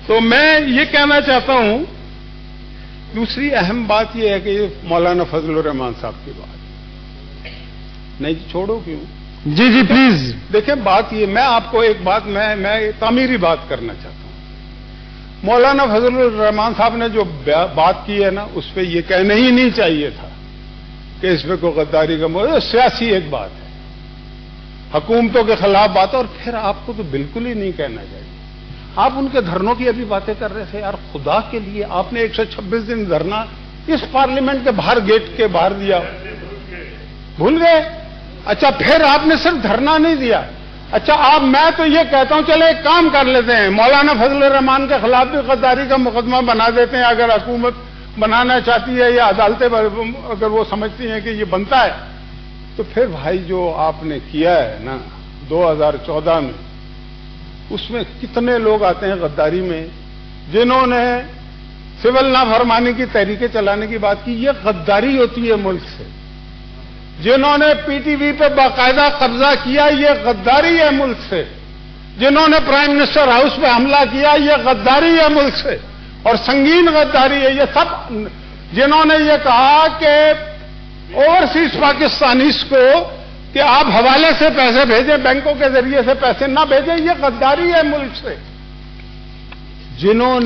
تو میں یہ کہنا چاہتا ہوں، دوسری اہم بات یہ ہے کہ یہ مولانا فضل الرحمان صاحب کی بات نہیں چھوڑو کیوں؟ جی جی پلیز دیکھیں بات یہ، میں آپ کو ایک بات میں تعمیری بات کرنا چاہتا ہوں۔ مولانا فضل الرحمان صاحب نے جو بات کی ہے نا، اس پہ یہ کہنا ہی نہیں چاہیے تھا کہ اس پہ کوئی غداری کا موضوع، سیاسی ایک بات ہے، حکومتوں کے خلاف بات ہے، اور پھر آپ کو تو بالکل ہی نہیں کہنا چاہیے۔ آپ ان کے دھرنوں کی ابھی باتیں کر رہے تھے، یار خدا کے لیے آپ نے 126 دن دھرنا اس پارلیمنٹ کے باہر گیٹ کے باہر دیا، بھول گئے؟ اچھا پھر آپ نے صرف دھرنا نہیں دیا، اچھا آپ، میں تو یہ کہتا ہوں چلے ایک کام کر لیتے ہیں، مولانا فضل الرحمان کے خلاف بھی غداری کا مقدمہ بنا دیتے ہیں، اگر حکومت بنانا چاہتی ہے یا عدالتیں اگر وہ سمجھتی ہیں کہ یہ بنتا ہے، تو پھر بھائی جو آپ نے کیا ہے نا 2014 میں، اس میں کتنے لوگ آتے ہیں غداری میں، جنہوں نے سول نافرمانی کی تحریکیں چلانے کی بات کی، یہ غداری ہوتی ہے ملک سے۔ جنہوں نے پی ٹی وی پہ باقاعدہ قبضہ کیا، یہ غداری ہے ملک سے۔ جنہوں نے پرائم منسٹر ہاؤس پہ حملہ کیا، یہ غداری ہے ملک سے، اور سنگین غداری ہے یہ سب۔ جنہوں نے یہ کہا کہ اوورسیز پاکستانیز کو کہ آپ حوالے سے پیسے بھیجیں، بینکوں کے ذریعے سے پیسے نہ بھیجیں، یہ غداری ہے ملک سے۔ جنہوں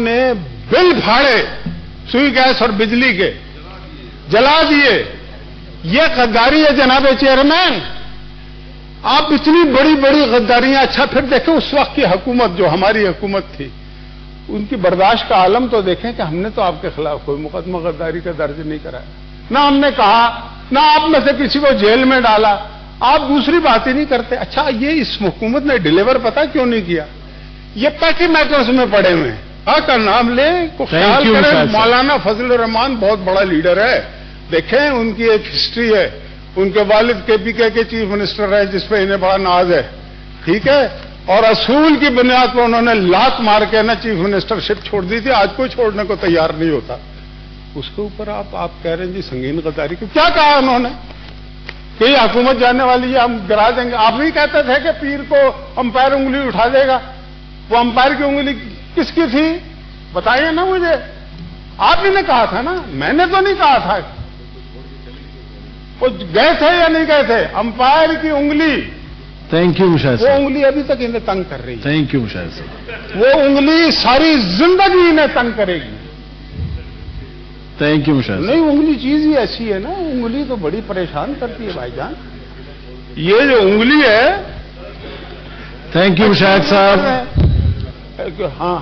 نے بل پھاڑے سوئی گیس اور بجلی کے، جلا دیے، یہ غداری ہے جناب چیئرمین۔ آپ اتنی بڑی بڑی غداریاں، اچھا پھر دیکھیں اس وقت کی حکومت جو ہماری حکومت تھی، ان کی برداشت کا عالم تو دیکھیں کہ ہم نے تو آپ کے خلاف کوئی مقدمہ غداری کا درج نہیں کرایا، نہ ہم نے کہا، نہ آپ میں سے کسی کو جیل میں ڈالا، آپ دوسری بات ہی نہیں کرتے۔ اچھا یہ اس حکومت نے ڈیلیور پتہ کیوں نہیں کیا؟ یہ پیٹی میٹرز میں پڑے ہوئے ہیں، کا نام لیں کو خیال کریں۔ مولانا فضل الرحمان بہت بڑا لیڈر ہے، دیکھیں ان کی ایک ہسٹری ہے، ان کے والد کے پی کے چیف منسٹر رہے جس پہ انہیں بڑا ناز ہے، ٹھیک ہے، اور اصول کی بنیاد پر انہوں نے لات مار کے نا چیف منسٹر شپ چھوڑ دی تھی، آج کوئی چھوڑنے کو تیار نہیں ہوتا۔ اس کے اوپر آپ کہہ رہے ہیں جی سنگین غداری کی، کیا کہا انہوں نے کہ یہ حکومت جانے والی ہے، ہم گرا دیں گے؟ آپ نہیں کہتے تھے کہ پیر کو امپائر انگلی اٹھا دے گا؟ وہ امپائر کی انگلی کس کی تھی بتائیے نا مجھے، آپ ہی نے کہا تھا نا، میں نے تو نہیں کہا تھا۔ وہ گئے تھے یا نہیں گئے تھے؟ امپائر کی انگلی، تھینک یو مشاہد وہ صاحب، انگلی ابھی تک انہیں تنگ کر رہی ہے، تھینک یو مشاہد صاحب، وہ انگلی ساری زندگی انہیں تنگ کرے گی۔ تھینک یو مشاہد صاحب۔ نہیں، انگلی چیز ہی ایسی ہے نا، انگلی تو بڑی پریشان کرتی ہے بھائی جان، یہ جو انگلی ہے۔ تھینک یو مشاہد صاحب۔ ہاں